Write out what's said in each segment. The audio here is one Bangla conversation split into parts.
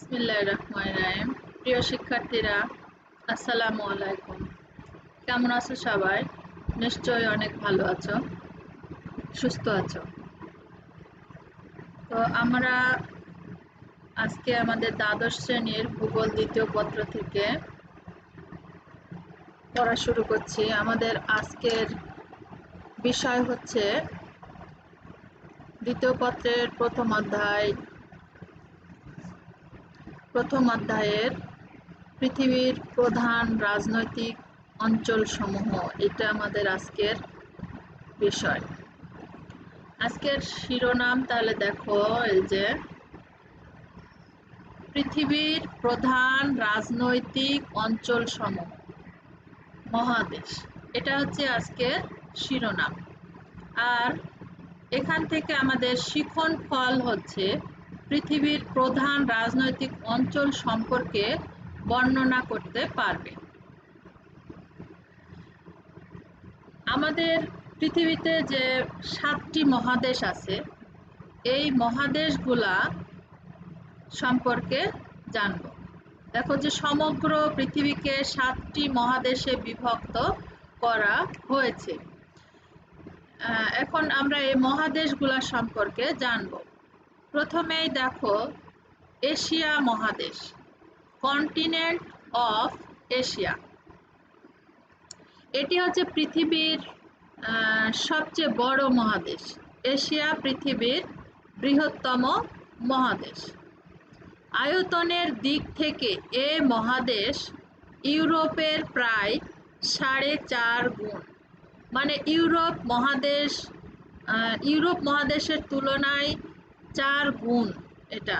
বিসমিল্লাহির রহমানির রহিম। প্রিয় শিক্ষার্থীরা, আসসালামু আলাইকুম। কেমন আছো সবাই? নিশ্চয়ই অনেক ভালো আছো, সুস্থ আছো। তো আমরা আজকে আমাদের দ্বাদশ শ্রেণীর ভূগোল দ্বিতীয় পত্র থেকে পড়া শুরু করছি। আমাদের আজকের বিষয় হচ্ছে দ্বিতীয় পত্রের প্রথম অধ্যায়ের পৃথিবীর প্রধান রাজনৈতিক অঞ্চলসমূহ। এটা আমাদের আজকের বিষয়। আজকের শিরোনাম তাহলে দেখো, এই যে পৃথিবীর প্রধান রাজনৈতিক অঞ্চলসমূহ, মহাদেশ, এটা হচ্ছে আজকের শিরোনাম। আর এখান থেকে আমাদের শিখন ফল হচ্ছে পৃথিবীর প্রধান রাজনৈতিক অঞ্চল সম্পর্কে বর্ণনা করতে পারবে। আমাদের পৃথিবীতে যে 7টি মহাদেশ আছে, এই মহাদেশগুলা সম্পর্কে জানব। দেখো যে সমগ্র পৃথিবীকে 7টি মহাদেশে বিভক্ত করা হয়েছে। এখন আমরা এই মহাদেশগুলা সম্পর্কে জানব। প্রথমেই দেখো এশিয়া মহাদেশ, কন্টিনেন্ট অফ এশিয়া। এটি হচ্ছে পৃথিবীর সবচেয়ে বড় মহাদেশ। এশিয়া পৃথিবীর বৃহত্তম মহাদেশ। আয়তনের দিক থেকে এ মহাদেশ ইউরোপের প্রায় 4.5 গুণ, মানে ইউরোপ মহাদেশের তুলনায় 4 গুণ এটা।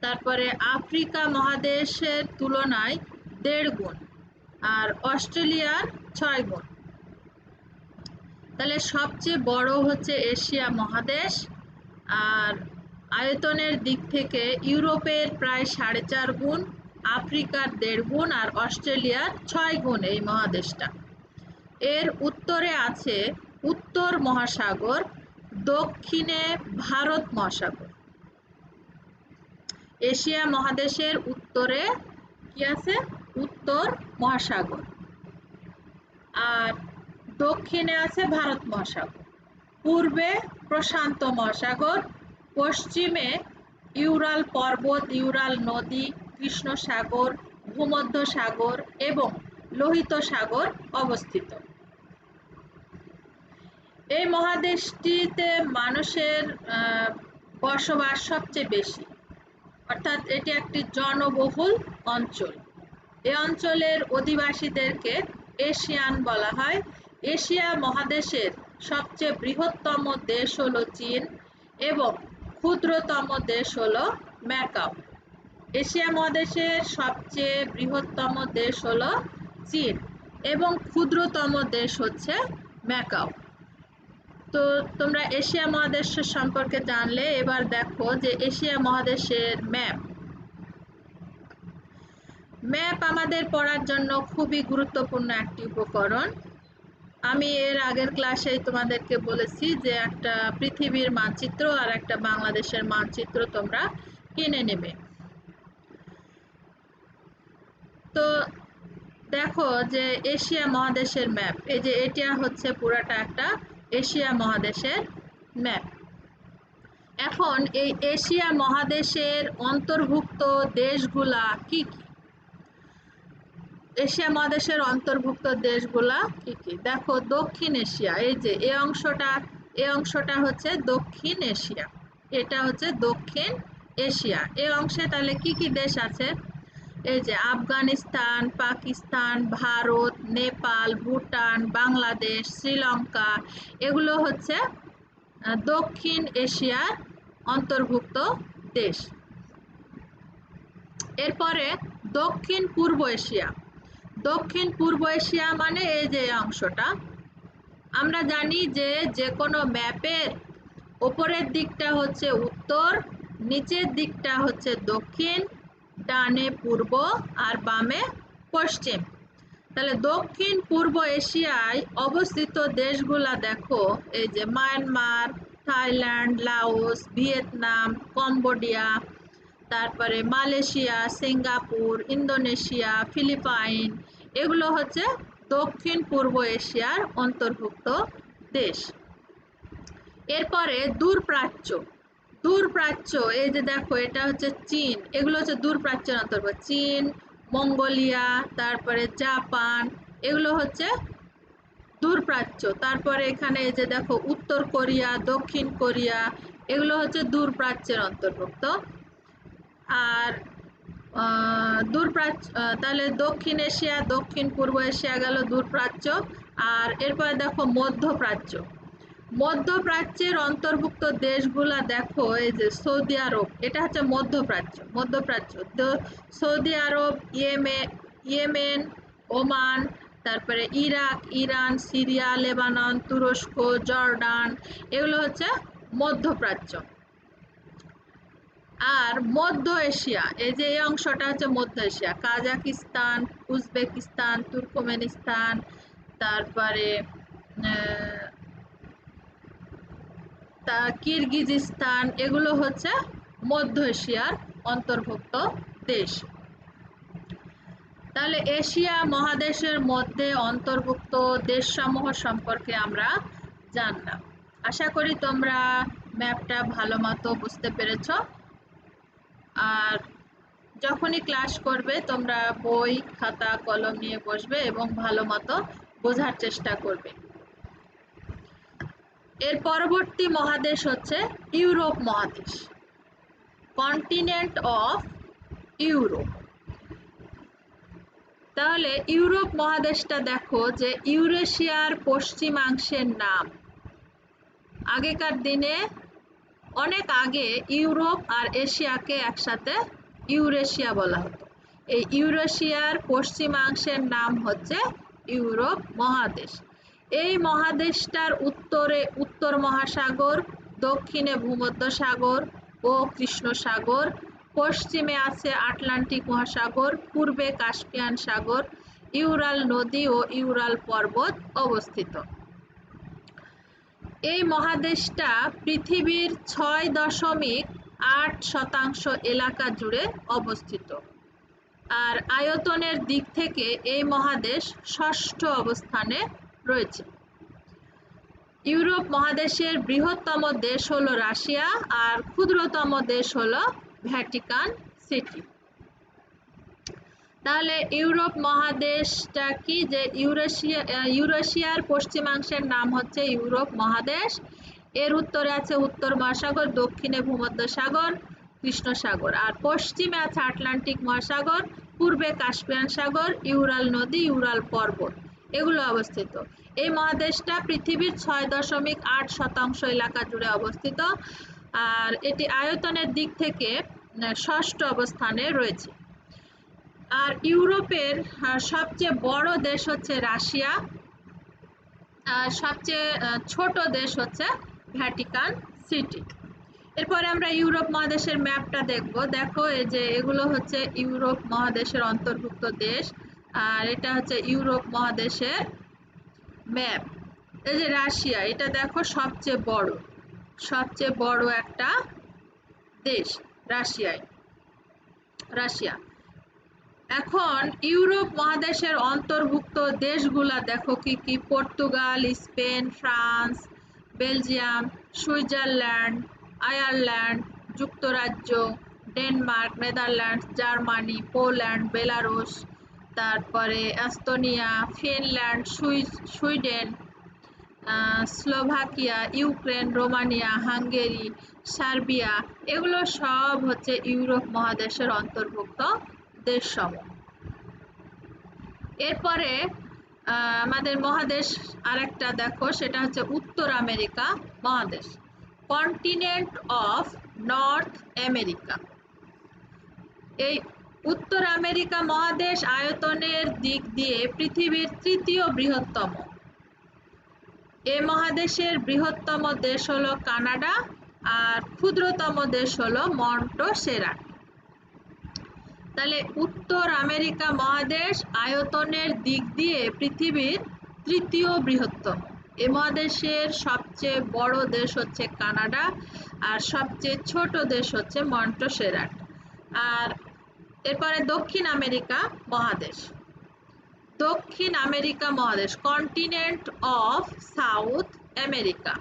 তারপরে আফ্রিকা মহাদেশের তুলনায় 1.5 গুণ, আর অস্ট্রেলিয়ার 6 গুণ। তাহলে সবচেয়ে বড় হচ্ছে এশিয়া মহাদেশ, আর আয়তনের দিক থেকে ইউরোপের প্রায় 4.5 গুণ, আফ্রিকার 1.5 গুণ, আর অস্ট্রেলিয়ার 6 গুণ এই মহাদেশটা। এর উত্তরে আছে উত্তর মহাসাগর, দক্ষিণে ভারত মহাসাগর। এশিয়া মহাদেশের উত্তরে কি আছে? উত্তর মহাসাগর। আর দক্ষিণে আছে ভারত মহাসাগর, পূর্বে প্রশান্ত মহাসাগর, পশ্চিমে ইউরাল পর্বত, ইউরাল নদী, কৃষ্ণ সাগর, ভূমধ্য সাগর এবং লোহিত সাগর অবস্থিত। এই মহাদেশটিতে মানুষের বসবাস সবচেয়ে বেশি, অর্থাৎ এটি একটি জনবহুল অঞ্চল। এই অঞ্চলের অধিবাসীদেরকে এশিয়ান বলা হয়। এশিয়া মহাদেশের সবচেয়ে বৃহত্তম দেশ হলো চীন এবং ক্ষুদ্রতম দেশ হলো ম্যাকাও। এশিয়া মহাদেশের সবচেয়ে বৃহত্তম দেশ হলো চীন এবং ক্ষুদ্রতম দেশ হচ্ছে ম্যাকাও। তো তোমরা এশিয়া মহাদেশের সম্পর্কে জানলে, এবার দেখো যে এশিয়া মহাদেশের ম্যাপ আমাদের পড়ার জন্য খুবই গুরুত্বপূর্ণ একটি উপকরণ। আমি এর আগের ক্লাসেই তোমাদেরকে বলেছি যে একটা পৃথিবীর মানচিত্র আর একটা বাংলাদেশের মানচিত্র তোমরা কিনে নেবে। তো দেখো যে এশিয়া মহাদেশের ম্যাপ, এই যে এটা হচ্ছে পুরাটা একটা এশিয়া মহাদেশের ম্যাপ। এখন এই এশিয়া মহাদেশের অন্তর্ভুক্ত দেশগুলা কি কি? এশিয়া মহাদেশের অন্তর্ভুক্ত দেশগুলা কি কি? দেখো, দক্ষিণ এশিয়া, এই যে এই অংশটা হচ্ছে দক্ষিণ এশিয়া। এটা হচ্ছে দক্ষিণ এশিয়া। এই অংশে তাহলে কি কি দেশ আছে? এই যে আফগানিস্তান, পাকিস্তান, ভারত, নেপাল, ভুটান, বাংলাদেশ, শ্রীলঙ্কা, এগুলো হচ্ছে দক্ষিণ এশিয়ার অন্তর্ভুক্ত দেশ। এরপরে দক্ষিণ পূর্ব এশিয়া। দক্ষিণ পূর্ব এশিয়া মানে এই যে অংশটা। আমরা জানি যে কোনো ম্যাপের উপরের দিকটা হচ্ছে উত্তর, নিচের দিকটা হচ্ছে দক্ষিণ, ডানে পূর্ব আর বামে পশ্চিম। তাহলে দক্ষিণ পূর্ব এশিয়ায় অবস্থিত দেশগুলা দেখো, এই যে Myanmar, Thailand, Laos, Vietnam, Cambodia, তারপরে মালয়েশিয়া, সিঙ্গাপুর, ইন্দোনেশিয়া, ফিলিপাইন, এগুলো হচ্ছে দক্ষিণ পূর্ব এশিয়ার অন্তর্ভুক্ত দেশ। এরপরে দূরপ্রাচ্য। দূরপ্রাচ্য, এই যে দেখো এটা হচ্ছে চীন, এগুলো হচ্ছে দূরপ্রাচ্যের অন্তর্গত। চীন, মঙ্গোলিয়া, তারপরে জাপান, এগুলো হচ্ছে দূরপ্রাচ্য। তারপরে এখানে এই যে দেখো উত্তর কোরিয়া, দক্ষিণ কোরিয়া, এগুলো হচ্ছে দূরপ্রাচ্যের অন্তর্ভুক্ত। আর দূরপ্রাচ্য, তাহলে দক্ষিণ এশিয়া, দক্ষিণ পূর্ব এশিয়া গেল দূরপ্রাচ্য। আর এরপরে দেখো মধ্যপ্রাচ্য। মধ্যপ্রাচ্যের অন্তর্ভুক্ত দেশগুলা দেখো, এই যে সৌদি আরব, এটা হচ্ছে মধ্যপ্রাচ্য। মধ্যপ্রাচ্য তো সৌদি আরব, ইয়েমেন, ওমান, তারপরে ইরাক, ইরান, সিরিয়া, লেবানন, তুরস্ক, জর্ডান, এগুলো হচ্ছে মধ্যপ্রাচ্য। আর মধ্য এশিয়া, এই যে এই অংশটা হচ্ছে মধ্য এশিয়া, কাজাকিস্তান, উজবেকিস্তান, তুর্কমেনিস্তান, তারপরে কিরগিজস্তান, এগুলো হচ্ছে মধ্য এশিয়ার অন্তর্ভুক্ত দেশ। তাহলে এশিয়া মহাদেশের মধ্যে অন্তর্ভুক্ত দেশসমূহ সম্পর্কে আমরা জানলাম। আশা করি তোমরা ম্যাপটা ভালো মতো বুঝতে পেরেছ। আর যখনই ক্লাস করবে তোমরা বই, খাতা, কলম নিয়ে বসবে এবং ভালো মতো বোঝার চেষ্টা করবে। এর পরবর্তী মহাদেশ হচ্ছে ইউরোপ মহাদেশ, কন্টিনেন্ট অফ ইউরোপ। তাহলে ইউরোপ মহাদেশটা দেখো যে ইউরেশিয়ার পশ্চিমাংশের নাম। আগেকার দিনে, অনেক আগে ইউরোপ আর এশিয়াকে একসাথে ইউরেশিয়া বলা হতো। এই ইউরেশিয়ার পশ্চিমাংশের নাম হচ্ছে ইউরোপ মহাদেশ। এই মহাদেশটার উত্তরে উত্তর মহাসাগর, দক্ষিণে ভূমধ্যসাগর ও কৃষ্ণ সাগর, পশ্চিমে আছে আটলান্টিক মহাসাগর, পূর্বে কাস্পিয়ান সাগর, ইউরাল নদী ও ইউরাল পর্বত অবস্থিত। এই মহাদেশটা পৃথিবীর 6.8% এলাকা জুড়ে অবস্থিত। আর আয়তনের দিক থেকে এই মহাদেশ ষষ্ঠ অবস্থানে রয়েছে। ইউরোপ মহাদেশের বৃহত্তম দেশ হলো রাশিয়া আর ক্ষুদ্রতম দেশ হলো ভ্যাটিকান সিটি। তাহলে ইউরোপ মহাদেশটা কি, যে ইউরেশিয়ার পশ্চিমাংশের নাম হচ্ছে ইউরোপ মহাদেশ। এর উত্তরে আছে উত্তর মহাসাগর, দক্ষিণে ভূমধ্যসাগর, কৃষ্ণ সাগর, আর পশ্চিমে আছে আটলান্টিক মহাসাগর, পূর্বে কাস্পিয়ান সাগর, ইউরাল নদী, ইউরাল পর্বত, এগুলো অবস্থিত। এই মহাদেশটা পৃথিবীর 6.8% এলাকা জুড়ে অবস্থিত। আর এটি আয়তনের দিক থেকে ষষ্ঠ অবস্থানে রয়েছে। আর ইউরোপের সবচেয়ে বড় দেশ হচ্ছে রাশিয়া, আর সবচেয়ে ছোট দেশ হচ্ছে ভ্যাটিকান সিটি। এরপরে আমরা ইউরোপ মহাদেশের ম্যাপটা দেখব। দেখো এই যে এগুলো হচ্ছে ইউরোপ মহাদেশের অন্তর্ভুক্ত দেশ, আর এটা হচ্ছে ইউরোপ মহাদেশের ম্যাপ। এই যে রাশিয়া, এটা দেখো সবচেয়ে বড় একটা দেশ রাশিয়া। এখন ইউরোপ মহাদেশের অন্তর্ভুক্ত দেশগুলা দেখো কি কি: Portugal, Spain, France, Belgium, Switzerland, Ireland, যুক্তরাজ্য, Denmark, Netherlands, Germany, Poland, Belarus, তারপরে Estonia, Finland, Sweden, Slovakia, Ukraine, Romania, Hungary, Serbia, এগুলো সব হচ্ছে ইউরোপ মহাদেশের অন্তর্ভুক্ত দেশসমূহ। এরপরে আমাদের মহাদেশ আরেকটা দেখো, সেটা হচ্ছে উত্তর আমেরিকা মহাদেশ, কন্টিনেন্ট অফ নর্থ আমেরিকা। এই উত্তর আমেরিকা মহাদেশ আয়তনের দিক দিয়ে পৃথিবীর তৃতীয় বৃহত্তম। এ মহাদেশের বৃহত্তম দেশ হলো কানাডা আর ক্ষুদ্রতম দেশ হলো মন্টোসেরাট। তাহলে উত্তর আমেরিকা মহাদেশ আয়তনের দিক দিয়ে পৃথিবীর তৃতীয় বৃহত্তম। এ মহাদেশের সবচেয়ে বড় দেশ হচ্ছে কানাডা আর সবচেয়ে ছোট দেশ হচ্ছে মন্টোসেরাট। আর এরপরে দক্ষিণ আমেরিকা মহাদেশ। দক্ষিণ আমেরিকা মহাদেশ, কন্টিনেন্ট অফ সাউথ আমেরিকা।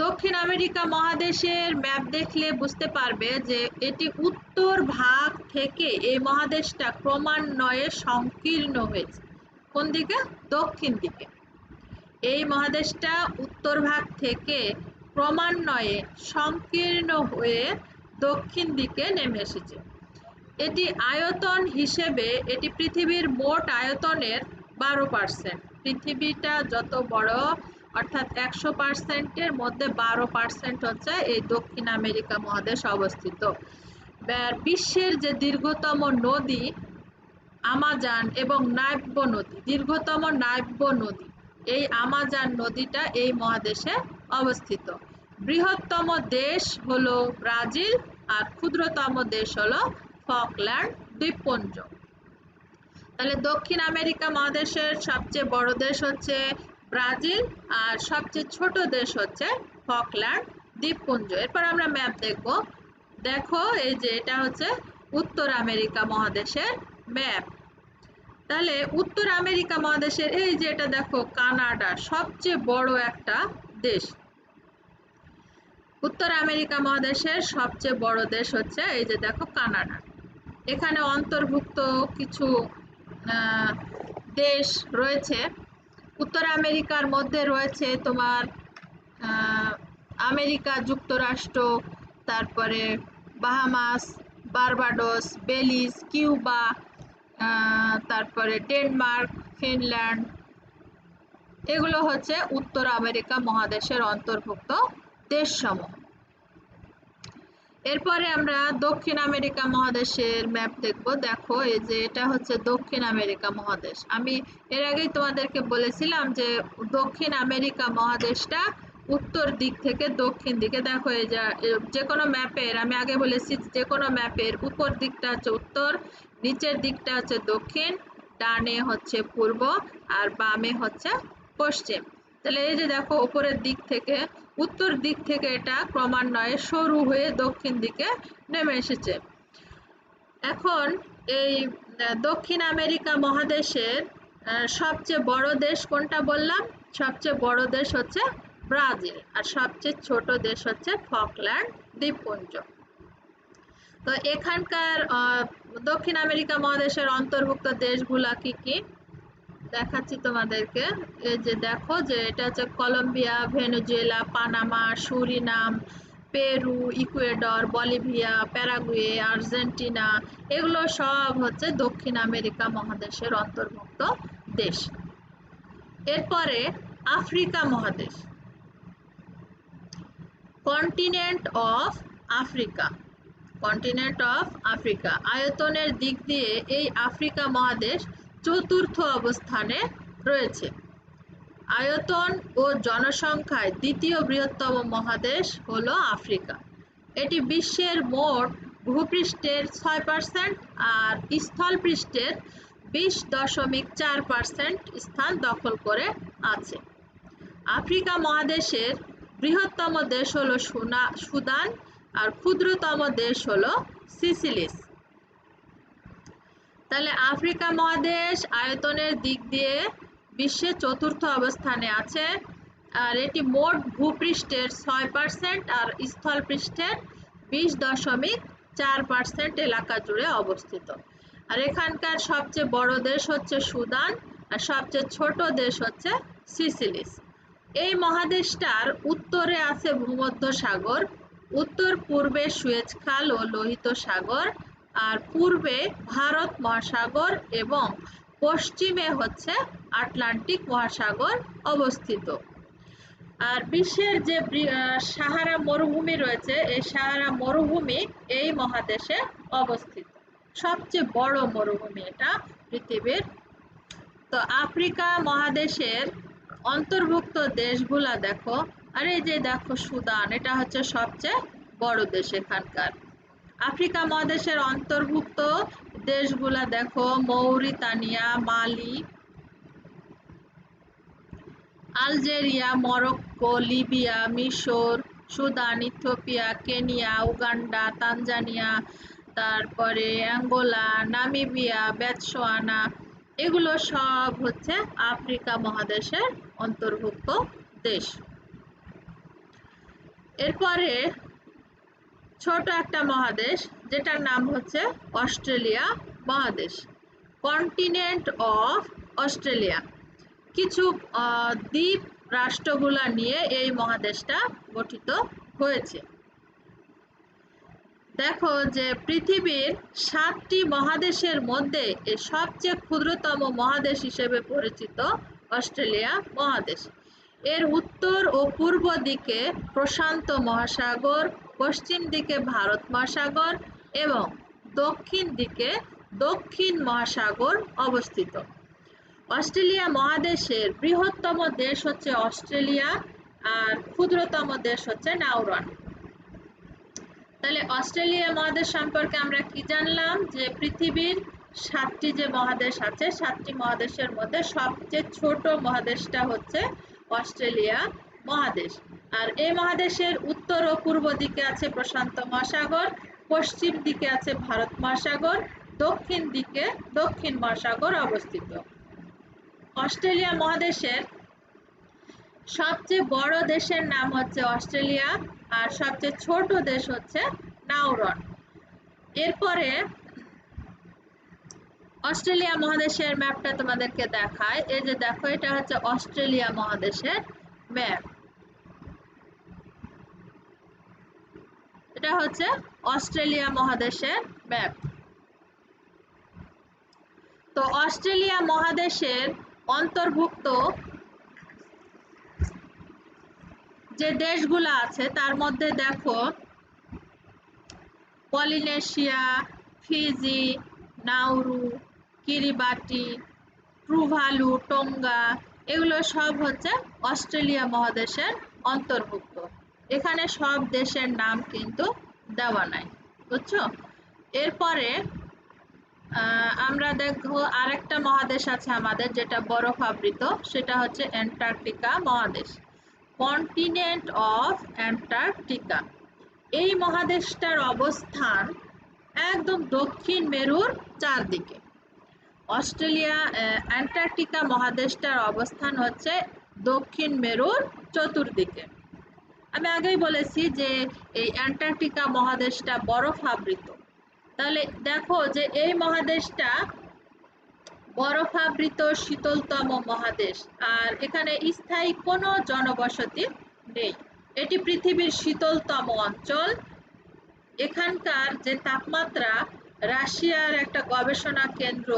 দক্ষিণ আমেরিকা মহাদেশের ম্যাপ দেখলে বুঝতে পারবে যে এটি উত্তর ভাগ থেকে এই মহাদেশটা ক্রমান্বয়ে সংকীর্ণ হয়েছে। কোন দিকে? দক্ষিণ দিকে। এই মহাদেশটা উত্তর ভাগ থেকে ক্রমান্বয়ে সংকীর্ণ হয়ে দক্ষিণ দিকে নেমে এসেছে। এটি আয়তন হিসেবে এটি পৃথিবীর মোট আয়তনের 12%। পৃথিবীটা যত বড়, অর্থাৎ 100%-এর মধ্যে 12% হচ্ছে এই দক্ষিণ আমেরিকা মহাদেশ অবস্থিত। বিশ্বের যে দীর্ঘতম নদী আমাজন এবং নাব্য নদী, দীর্ঘতম নাব্য নদী, এই আমাজন নদীটা এই মহাদেশে অবস্থিত। বৃহত্তম দেশ হলো ব্রাজিল আর ক্ষুদ্রতম দেশ হলো ফকল্যান্ড দ্বীপপুঞ্জ। তাহলে দক্ষিণ আমেরিকা মহাদেশের সবচেয়ে বড় দেশ হচ্ছে ব্রাজিল আর সবচেয়ে ছোট দেশ হচ্ছে ফকল্যান্ড দ্বীপপুঞ্জ। এরপর আমরা ম্যাপ দেখব। দেখো এই যে এটা হচ্ছে উত্তর আমেরিকা মহাদেশের ম্যাপ। তাহলে উত্তর আমেরিকা মহাদেশের এই যে এটা দেখো কানাডা, সবচেয়ে বড় একটা দেশ। উত্তর আমেরিকা মহাদেশের সবচেয়ে বড় দেশ হচ্ছে এই যে দেখো কানাডা। এখানে অন্তর্ভুক্ত কিছু দেশ রয়েছে। উত্তর আমেরিকার মধ্যে রয়েছে তোমার আমেরিকা যুক্তরাষ্ট্র, তারপরে বাহামাস, বার্বাডোস, বেলিজ, কিউবা, তারপরে ডেনমার্ক, ফিনল্যান্ড, এগুলো হচ্ছে উত্তর আমেরিকা মহাদেশের অন্তর্ভুক্ত দেশসমূহ। এরপরে আমরা দক্ষিণ আমেরিকা মহাদেশের ম্যাপ দেখব। দেখো এই যে এটা হচ্ছে দক্ষিণ আমেরিকা মহাদেশ। আমি এর আগেই তোমাদেরকে বলেছিলাম যে দক্ষিণ আমেরিকা মহাদেশটা উত্তর দিক থেকে দক্ষিণ দিকে। দেখো এই যে কোনো ম্যাপের, আমি আগে বলেছি যে কোনো ম্যাপের উপর দিকটা হচ্ছে উত্তর, নিচের দিকটা হচ্ছে দক্ষিণ, ডানে হচ্ছে পূর্ব আর বামে হচ্ছে পশ্চিম। তাহলে এই যে দেখো উপরের দিক থেকে, উত্তর দিক থেকে এটা ক্রমান্বয়ে সরু হয়ে দক্ষিণ দিকে নেমে এসেছে। এখন এই দক্ষিণ আমেরিকা মহাদেশের সবচেয়ে বড় দেশ কোনটা বললাম? সবচেয়ে বড় দেশ হচ্ছে ব্রাজিল আর সবচেয়ে ছোট দেশ হচ্ছে ফকল্যান্ড দ্বীপপুঞ্জ। তো এখানকার দক্ষিণ আমেরিকা মহাদেশের অন্তর্ভুক্ত দেশগুলা কি কি দেখাচ্ছি তোমাদেরকে। এই যে দেখো যে এটা হচ্ছে Colombia, Venezuela, Panama, Suriname, Peru, Ecuador, Bolivia, Paraguay, Argentina, এগুলো সব হচ্ছে দক্ষিণ আমেরিকা মহাদেশের অন্তর্ভুক্ত দেশ। এরপরে আফ্রিকা মহাদেশ, continent of Africa. Continent of Africa আয়তনের দিক দিয়ে এই আফ্রিকা মহাদেশ চতুর্থ অবস্থানে রয়েছে। আয়তন ও জনসংখ্যায় দ্বিতীয় বৃহত্তম মহাদেশ হলো আফ্রিকা। এটি বিশ্বের মোট ভূপৃষ্ঠের 6% আর স্থলপৃষ্ঠের 20.4% স্থান দখল করে আছে। আফ্রিকা মহাদেশের বৃহত্তম দেশ হলো সুদান আর ক্ষুদ্রতম দেশ হলো সিসিলিস। তাহলে আফ্রিকা মহাদেশ আয়তনের দিক দিয়ে বিশ্বে চতুর্থ অবস্থানে আছে আর এটি মোট ভূপৃষ্ঠের 6% আর স্থলপৃষ্ঠের 20.4% এলাকা জুড়ে অবস্থিত। আর এখানকার সবচেয়ে বড় দেশ হচ্ছে সুদান আর সবচেয়ে ছোট দেশ হচ্ছে সিসিলিস। এই মহাদেশটার উত্তরে আছে ভূমধ্য সাগর, উত্তর পূর্বে সুয়েজ খাল ও লোহিত সাগর, আর পূর্বে ভারত মহাসাগর এবং পশ্চিমে হচ্ছে আটলান্টিক মহাসাগর অবস্থিত। আর বিশ্বের যে সাহারা মরুভূমি রয়েছে, এই সাহারা মরুভূমি এই মহাদেশে অবস্থিত। সবচেয়ে বড় মরুভূমি এটা পৃথিবীর। তো আফ্রিকা মহাদেশের অন্তর্ভুক্ত দেশগুলা দেখো, আর এই যে দেখো সুদান, এটা হচ্ছে সবচেয়ে বড় দেশ এখানকার। আফ্রিকা মহাদেশের অন্তর্ভুক্ত দেশগুলা দেখো, মৌরিতানিয়া, মালি, আলজেরিয়া, মরক্কো, লিবিয়া, মিশর, Sudan, Ethiopia, Kenya, Uganda, Tanzania, তারপরে অ্যাঙ্গোলা, নামিবিয়া, বতসোয়ানা, এগুলো সব হচ্ছে আফ্রিকা মহাদেশের অন্তর্ভুক্ত দেশ। এরপরে ছোট একটা মহাদেশ যেটার নাম হচ্ছে অস্ট্রেলিয়া মহাদেশ, কন্টিনেন্ট অফ অস্ট্রেলিয়া। কিছু দ্বীপ রাষ্ট্রগুলা নিয়ে এই মহাদেশটা গঠিত হয়েছে। দেখো যে পৃথিবীর 7টি মহাদেশের মধ্যে সবচেয়ে ক্ষুদ্রতম মহাদেশ হিসেবে পরিচিত অস্ট্রেলিয়া মহাদেশ। এর উত্তর ও পূর্ব দিকে প্রশান্ত মহাসাগর, পশ্চিম দিকে ভারত মহাসাগর এবং দক্ষিণ দিকে দক্ষিণ মহাসাগর অবস্থিত। অস্ট্রেলিয়া মহাদেশের বৃহত্তম দেশ হচ্ছে অস্ট্রেলিয়া আর ক্ষুদ্রতম দেশ হচ্ছে নাউরন। তাহলে অস্ট্রেলিয়া মহাদেশ সম্পর্কে আমরা কি জানলাম, যে পৃথিবীর 7টি যে মহাদেশ আছে 7টি মহাদেশের মধ্যে সবচেয়ে ছোট মহাদেশটা হচ্ছে অস্ট্রেলিয়া মহাদেশ। আর এই মহাদেশের উত্তর ও পূর্ব দিকে আছে প্রশান্ত মহাসাগর, পশ্চিম দিকে আছে ভারত মহাসাগর, দক্ষিণ দিকে দক্ষিণ মহাসাগর অবস্থিত। অস্ট্রেলিয়া মহাদেশের সবচেয়ে বড় দেশের নাম হচ্ছে অস্ট্রেলিয়া আর সবচেয়ে ছোট দেশ হচ্ছে নাউরন। এরপরে অস্ট্রেলিয়া মহাদেশের ম্যাপটা তোমাদেরকে দেখায়। এই যে দেখো, এটা হচ্ছে অস্ট্রেলিয়া মহাদেশের ম্যাপ। এটা হচ্ছে অস্ট্রেলিয়া মহাদেশের ম্যাপ। তো অস্ট্রেলিয়া মহাদেশের অন্তর্ভুক্ত যে দেশগুলো আছে তার মধ্যে দেখো Polynesia, Fiji, Nauru, Kiribati, Tuvalu, Tonga, এগুলো সব হচ্ছে অস্ট্রেলিয়া মহাদেশের অন্তর্ভুক্ত। এখানে সব দেশের নাম কিন্তু দেওয়া নাই, বুঝছো? এরপরে আমরা দেখবো আরেকটা মহাদেশ আছে আমাদের যেটা বরফাবৃত, সেটা হচ্ছে অ্যান্টার্কটিকা মহাদেশ, কন্টিনেন্ট অফ অ্যান্টার্কটিকা। এই মহাদেশটার অবস্থান একদম দক্ষিণ মেরুর চারদিকে। অস্ট্রেলিয়া অ্যান্টার্কটিকা মহাদেশটার অবস্থান হচ্ছে দক্ষিণ মেরুর চতুর্দিকে। আমি আগেই বলেছি যে এই অ্যান্টার্কটিকা মহাদেশটা বরফাবৃত। তাহলে দেখো যে এই মহাদেশটা বরফাবৃত শীতলতম মহাদেশ, আর এখানে স্থায়ী কোনো জনবসতি নেই। এটি পৃথিবীর শীতলতম অঞ্চল। এখানকার যে তাপমাত্রা, রাশিয়ার একটা গবেষণা কেন্দ্র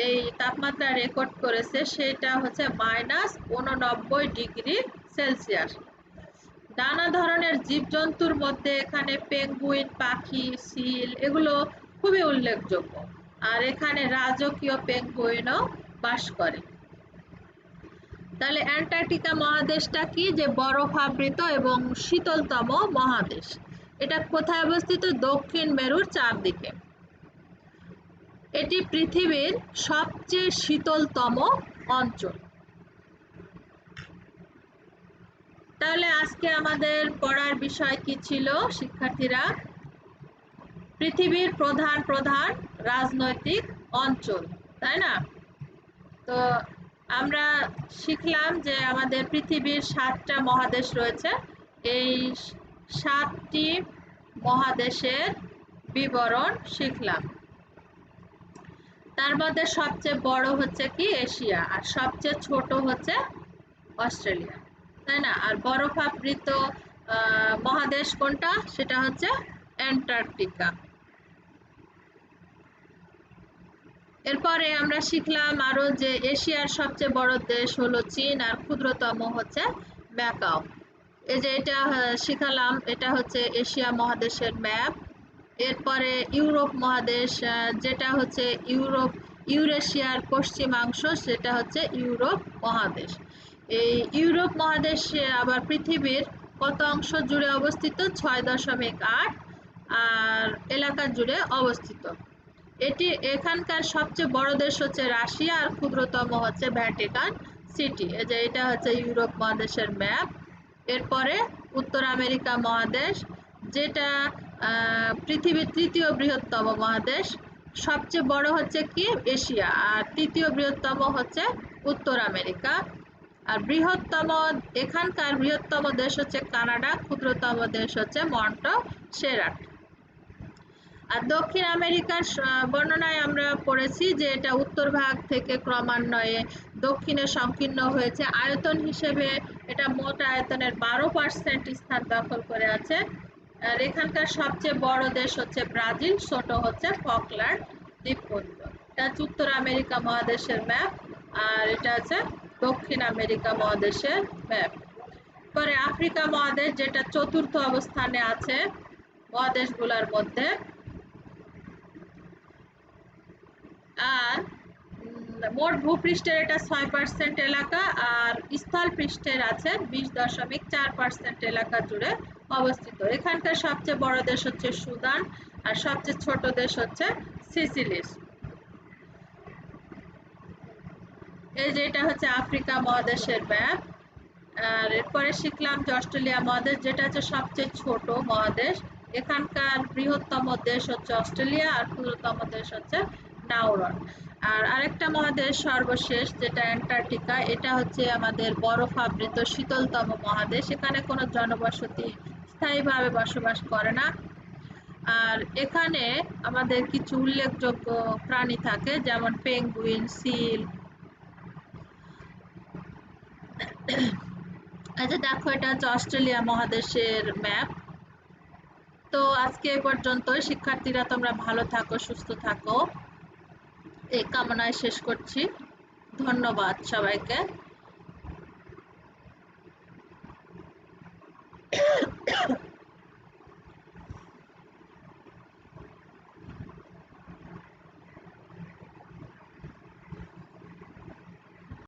এই তাপমাত্রা রেকর্ড করেছে, সেটা হচ্ছে -89°C। নানা ধরনের জীবজন্তুর মধ্যে এখানে পেঙ্গুইন, পাখি, সিল এগুলো খুবই উল্লেখযোগ্য। আর এখানে রাজকীয় পেঙ্গুইনও বাস করে। তাহলে অ্যান্টার্কটিকা মহাদেশটা কি, যে বরফাবৃত এবং শীতলতম মহাদেশ। এটা কোথায় অবস্থিত? দক্ষিণ মেরুর চারদিকে। এটি পৃথিবীর সবচেয়ে শীতলতম অঞ্চল। তাহলে আজকে আমাদের পড়ার বিষয় কি ছিল শিক্ষার্থীরা? পৃথিবীর প্রধান প্রধান রাজনৈতিক অঞ্চল, তাই না? তো আমরা শিখলাম যে আমাদের পৃথিবীর 7টা মহাদেশ রয়েছে। এই 7টি মহাদেশের বিবরণ শিখলাম। তার মধ্যে সবচেয়ে বড় হচ্ছে কি এশিয়া, আর সবচেয়ে ছোট হচ্ছে অস্ট্রেলিয়া, তাই না? আর বরফাবৃত মহাদেশ কোনটা? সেটা হচ্ছে অ্যান্টার্কটিকা। এরপরে আমরা শিখলাম আরো যে এশিয়ার সবচেয়ে বড় দেশ হলো চীন আর ক্ষুদ্রতম হচ্ছে ম্যাকাও। এই যে এটা শিখালাম, এটা হচ্ছে এশিয়া মহাদেশের ম্যাপ। এরপরে ইউরোপ মহাদেশ, যেটা হচ্ছে ইউরেশিয়ার পশ্চিমাংশ, সেটা হচ্ছে ইউরোপ মহাদেশ। এই ইউরোপ মহাদেশ আবার পৃথিবীর কত অংশ জুড়ে অবস্থিত? 6.8 আর এলাকা জুড়ে অবস্থিত। এখানকার সবচেয়ে বড় দেশ হচ্ছে রাশিয়া আর ক্ষুদ্রতম হচ্ছে ভ্যাটিকান সিটি। এই যে এটা হচ্ছে ইউরোপ মহাদেশের ম্যাপ। এরপরে উত্তর আমেরিকা মহাদেশ, যেটা পৃথিবীর তৃতীয় বৃহত্তম মহাদেশ। সবচেয়ে বড় হচ্ছে কি এশিয়া, আর তৃতীয় বৃহত্তম হচ্ছে উত্তর আমেরিকা। আর এখানকার বৃহত্তম দেশ হচ্ছে কানাডা, ক্ষুদ্রতম দেশ হচ্ছে মন্টসেরাট। আর দক্ষিণ আমেরিকার বর্ণনায় আমরা পড়েছি যে এটা উত্তর ভাগ থেকে ক্রমান্বয়ে দক্ষিণে সংকীর্ণ হয়েছে। আয়তন হিসেবে এটা মোট আয়তনের 12% স্থান দখল করে আছে। আর এখানকার সবচেয়ে বড় দেশ হচ্ছে ব্রাজিল, ছোট হচ্ছে ফকল্যান্ড দ্বীপপুঞ্জ। এটা হচ্ছে উত্তর আমেরিকা মহাদেশের ম্যাপ, আর এটা হচ্ছে দক্ষিণ আমেরিকা মহাদেশের ম্যাপ। পরে আফ্রিকা মহাদেশ, যেটা চতুর্থ অবস্থানে আছে মহাদেশগুলোর মধ্যে। আর মোট ভূপৃষ্ঠের এটা 6% এলাকা, আর স্থল পৃষ্ঠের আছে 20.4% এলাকা জুড়ে অবস্থিত। এখানকার সবচেয়ে বড় দেশ হচ্ছে সুদান, আর সবচেয়ে ছোট দেশ হচ্ছে সিসিলিস। এই যে এটা হচ্ছে আফ্রিকা মহাদেশের ম্যাপ। আর এরপরে শিখলাম যে অস্ট্রেলিয়া মহাদেশ, যেটা হচ্ছে সবচেয়ে ছোট মহাদেশ। এখানকার বৃহত্তম দেশ হচ্ছে অস্ট্রেলিয়া, আর ক্ষুদ্রতম দেশ হচ্ছে নাউরন। আর আরেকটা মহাদেশ সর্বশেষ, যেটা অ্যান্টার্কটিকা, এটা হচ্ছে আমাদের বরফাবৃত শীতলতম মহাদেশ। এখানে কোনো জনবসতি স্থায়ীভাবে বসবাস করে না। আর এখানে আমাদের কিছু উল্লেখযোগ্য প্রাণী থাকে, যেমন পেঙ্গুইন, সিল। আচ্ছা দেখো, এটা হচ্ছে অস্ট্রেলিয়া মহাদেশের ম্যাপ। তো আজকে এ পর্যন্ত। শিক্ষার্থীরা তোমরা ভালো থাকো, সুস্থ থাকো, এই কামনায় শেষ করছি। ধন্যবাদ সবাইকে।